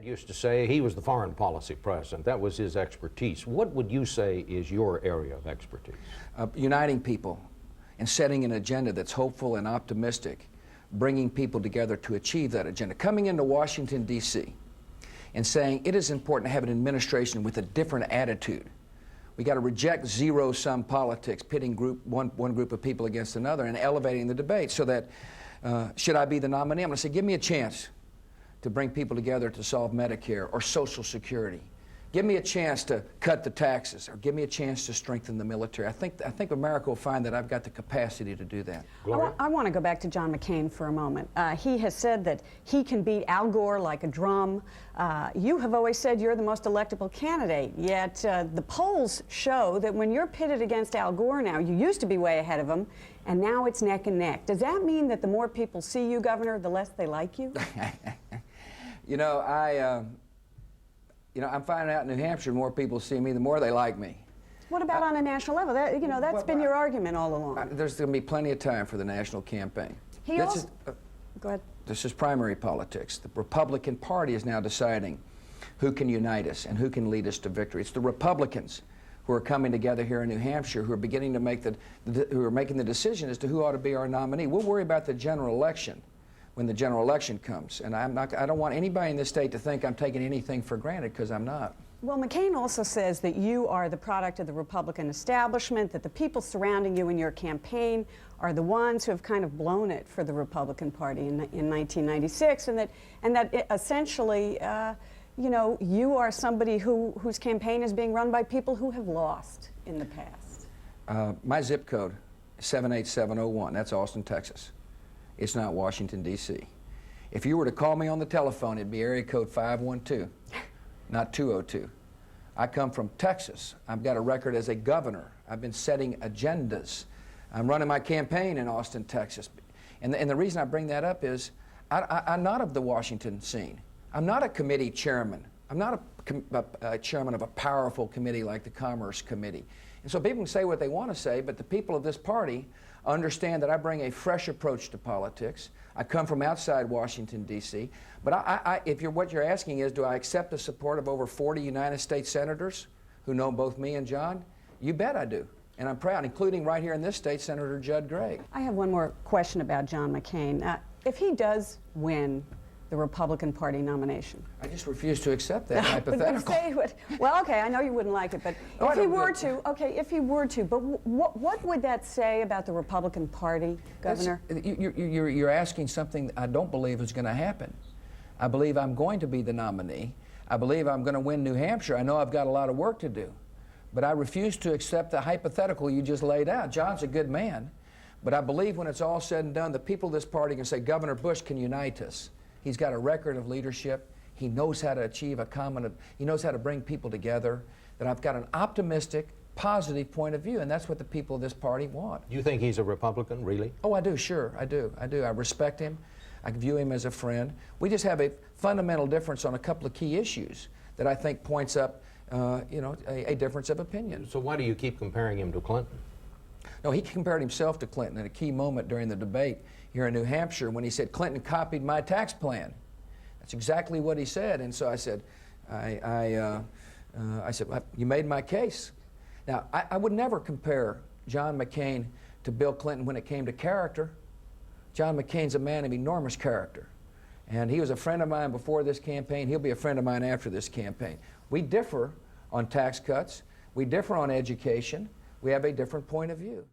used to say he was the foreign policy president. That was his expertise. What would you say is your area of expertise? Uniting people and setting an agenda that's hopeful and optimistic, bringing people together to achieve that agenda. Coming into Washington, D.C. and saying it is important to have an administration with a different attitude. We got to reject zero-sum politics, pitting one group of people against another and elevating the debate so that should I be the nominee, I'm going to say, give me a chance to bring people together to solve Medicare or Social Security. Give me a chance to cut the taxes, or give me a chance to strengthen the military. I think America will find that I've got the capacity to do that. I want to go back to John McCain for a moment. He has said that he can beat Al Gore like a drum. You have always said you're the most electable candidate, yet the polls show that when you're pitted against Al Gore now, you used to be way ahead of him, and now it's neck and neck. Does that mean that the more people see you, Governor, the less they like you? You know, I'm finding out in New Hampshire, the more people see me, the more they like me. What about on a national level? That's been your argument all along. There's going to be plenty of time for the national campaign. Go ahead. This is primary politics. The Republican Party is now deciding who can unite us and who can lead us to victory. It's the Republicans who are coming together here in New Hampshire who are beginning to make who are making the decision as to who ought to be our nominee. We'll worry about the general election when the general election comes. And I don't want anybody in this state to think I'm taking anything for granted, because I'm not. Well, McCain also says that you are the product of the Republican establishment, that the people surrounding you in your campaign are the ones who have kind of blown it for the Republican Party in 1996, and that essentially, you are somebody whose campaign is being run by people who have lost in the past. My zip code is 78701. That's Austin, Texas. It's not Washington, D.C. If you were to call me on the telephone, it'd be area code 512, not 202. I come from Texas. I've got a record as a governor. I've been setting agendas. I'm running my campaign in Austin, Texas. And the reason I bring that up is I'm not of the Washington scene. I'm not a committee chairman. I'm not a chairman of a powerful committee like the Commerce Committee. And so people can say what they want to say, but the people of this party understand that I bring a fresh approach to politics. I come from outside Washington, D.C. But what you're asking is, do I accept the support of over 40 United States senators who know both me and John? You bet I do. And I'm proud, including right here in this state, Senator Judd Gregg. I have one more question about John McCain. If he does win the Republican Party nomination. I just refuse to accept that hypothetical. Well, okay, I know you wouldn't like it, but if he were to, but what would that say about the Republican Party, Governor? You're asking something I don't believe is going to happen. I believe I'm going to be the nominee. I believe I'm going to win New Hampshire. I know I've got a lot of work to do, but I refuse to accept the hypothetical you just laid out. John's a good man, but I believe when it's all said and done, the people of this party can say, Governor Bush can unite us. He's got a record of leadership. He knows how to achieve he knows how to bring people together, that I've got an optimistic, positive point of view, and that's what the people of this party want. Do you think he's a Republican, really? Oh, I do, sure, I do. I respect him. I view him as a friend. We just have a fundamental difference on a couple of key issues that I think points up, a difference of opinion. So why do you keep comparing him to Clinton? No, he compared himself to Clinton at a key moment during the debate here in New Hampshire when he said Clinton copied my tax plan. That's exactly what he said. And so I said, I said, well, you made my case. Now, I would never compare John McCain to Bill Clinton when it came to character. John McCain's a man of enormous character. And he was a friend of mine before this campaign. He'll be a friend of mine after this campaign. We differ on tax cuts. We differ on education. We have a different point of view.